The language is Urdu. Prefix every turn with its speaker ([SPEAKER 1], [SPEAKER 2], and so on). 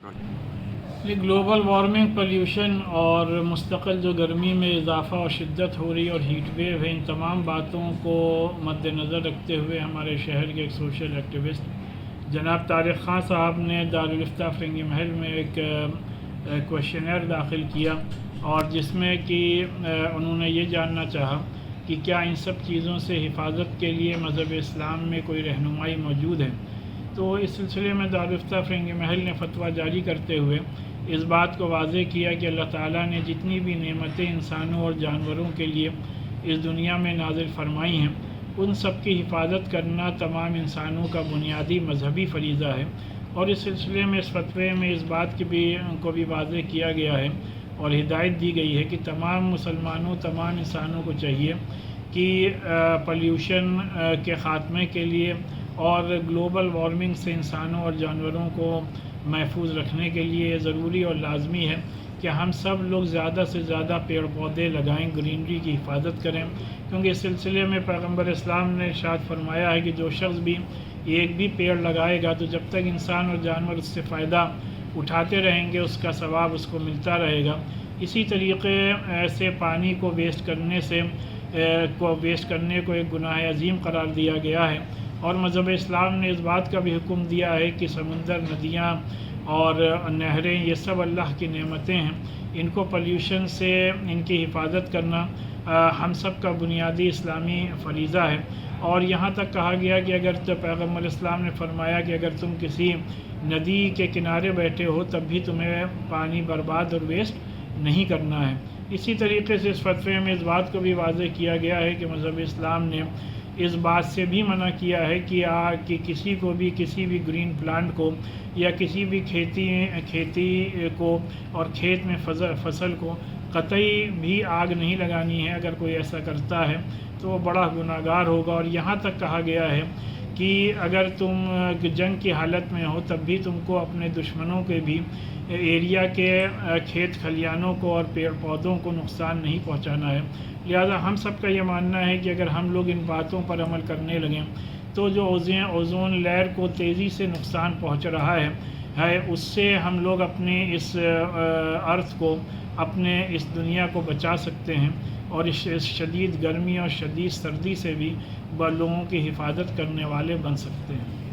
[SPEAKER 1] یہ گلوبل وارمنگ، پولیوشن اور مستقل جو گرمی میں اضافہ اور شدت ہو رہی ہے اور ہیٹ ویو ہے، ان تمام باتوں کو مد نظر رکھتے ہوئے ہمارے شہر کے ایک سوشل ایکٹیوسٹ جناب طارق خان صاحب نے دارالفتہ فرنگی محل میں ایک کوشچنر داخل کیا، اور جس میں کہ انہوں نے یہ جاننا چاہا کہ کیا ان سب چیزوں سے حفاظت کے لیے مذہب اسلام میں کوئی رہنمائی موجود ہے۔ تو اس سلسلے میں دارالفتہ فرنگی محل نے فتویٰ جاری کرتے ہوئے اس بات کو واضح کیا کہ اللہ تعالیٰ نے جتنی بھی نعمتیں انسانوں اور جانوروں کے لیے اس دنیا میں نازل فرمائی ہیں، ان سب کی حفاظت کرنا تمام انسانوں کا بنیادی مذہبی فریضہ ہے۔ اور اس سلسلے میں اس فتوے میں اس بات کو بھی واضح کیا گیا ہے اور ہدایت دی گئی ہے کہ تمام مسلمانوں، تمام انسانوں کو چاہیے کہ پولیوشن کے خاتمے کے لیے اور گلوبل وارمنگ سے انسانوں اور جانوروں کو محفوظ رکھنے کے لیے یہ ضروری اور لازمی ہے کہ ہم سب لوگ زیادہ سے زیادہ پیڑ پودے لگائیں، گرینری کی حفاظت کریں، کیونکہ اس سلسلے میں پیغمبر اسلام نے ارشاد فرمایا ہے کہ جو شخص بھی ایک بھی پیڑ لگائے گا تو جب تک انسان اور جانور اس سے فائدہ اٹھاتے رہیں گے اس کا ثواب اس کو ملتا رہے گا۔ اسی طریقے سے پانی کو ویسٹ کرنے کو ایک گناہ عظیم قرار دیا گیا ہے، اور مذہب اسلام نے اس بات کا بھی حکم دیا ہے کہ سمندر، ندیاں اور نہریں یہ سب اللہ کی نعمتیں ہیں، ان کو پولیوشن سے ان کی حفاظت کرنا ہم سب کا بنیادی اسلامی فریضہ ہے۔ اور یہاں تک کہا گیا کہ اگر تو پیغمبر اسلام نے فرمایا کہ اگر تم کسی ندی کے کنارے بیٹھے ہو تب بھی تمہیں پانی برباد اور ویسٹ نہیں کرنا ہے۔ اسی طریقے سے اس فتوے میں اس بات کو بھی واضح کیا گیا ہے کہ مذہب اسلام نے اس بات سے بھی منع کیا ہے کہ کسی کو بھی کسی بھی گرین پلانٹ کو یا کسی بھی کھیتی کو اور کھیت میں فصل کو قطعی بھی آگ نہیں لگانی ہے۔ اگر کوئی ایسا کرتا ہے تو وہ بڑا گناہ گار ہوگا، اور یہاں تک کہا گیا ہے کہ اگر تم جنگ کی حالت میں ہو تب بھی تم کو اپنے دشمنوں کے بھی ایریا کے کھیت کھلیانوں کو اور پیڑ پودوں کو نقصان نہیں پہنچانا ہے۔ لہذا ہم سب کا یہ ماننا ہے کہ اگر ہم لوگ ان باتوں پر عمل کرنے لگیں تو جو اوزون لیئر کو تیزی سے نقصان پہنچ رہا ہے اس سے ہم لوگ اپنے اس ارتھ کو، اپنے اس دنیا کو بچا سکتے ہیں، اور اس شدید گرمی اور شدید سردی سے بھی لوگوں کی حفاظت کرنے والے بن سکتے ہیں۔